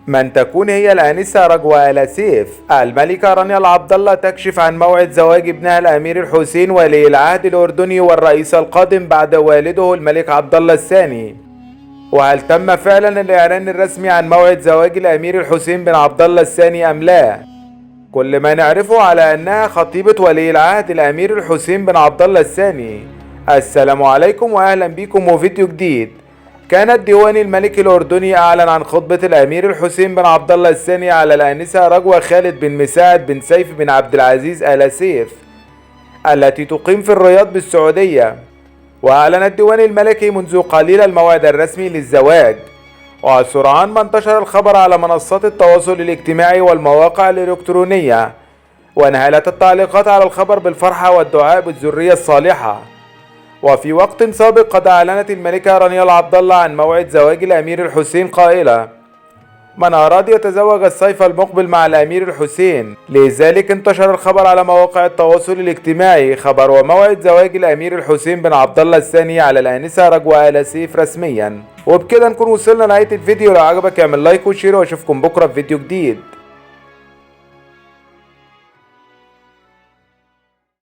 من تكون هي الآنسة رجوى آل سيف. الملكة رانيا العبد الله تكشف عن موعد زواج ابنها الأمير الحسين ولي العهد الأردني والرئيس القادم بعد والده الملك عبد الله الثاني. وهل تم فعلا الإعلان الرسمي عن موعد زواج الأمير الحسين بن عبد الله الثاني أم لا؟ كل ما نعرفه على أنها خطيبة ولي العهد الأمير الحسين بن عبد الله الثاني. السلام عليكم وأهلا بكم وفيديو جديد. كان الديوان الملكي الأردني أعلن عن خطبة الأمير الحسين بن عبد الله الثاني على الآنسة رجوى خالد بن مساعد بن سيف بن عبد العزيز آل سيف التي تقيم في الرياض بالسعودية. وأعلن الديوان الملكي منذ قليل الموعد الرسمي للزواج، وسرعان ما انتشر الخبر على منصات التواصل الاجتماعي والمواقع الإلكترونية، وانهالت التعليقات على الخبر بالفرحة والدعاء بالذرية الصالحة. وفي وقت سابق قد أعلنت الملكة رانيا العبد الله عن موعد زواج الأمير الحسين قائلة: من أراد يتزوج الصيف المقبل مع الأمير الحسين. لذلك انتشر الخبر على مواقع التواصل الاجتماعي خبر وموعد زواج الأمير الحسين بن عبد الله الثاني على الآنسة رجوى آل سيف رسميا. وبكده نكون وصلنا لنهاية الفيديو. لو عجبك اعمل لايك وشير، واشوفكم بكرة في فيديو جديد.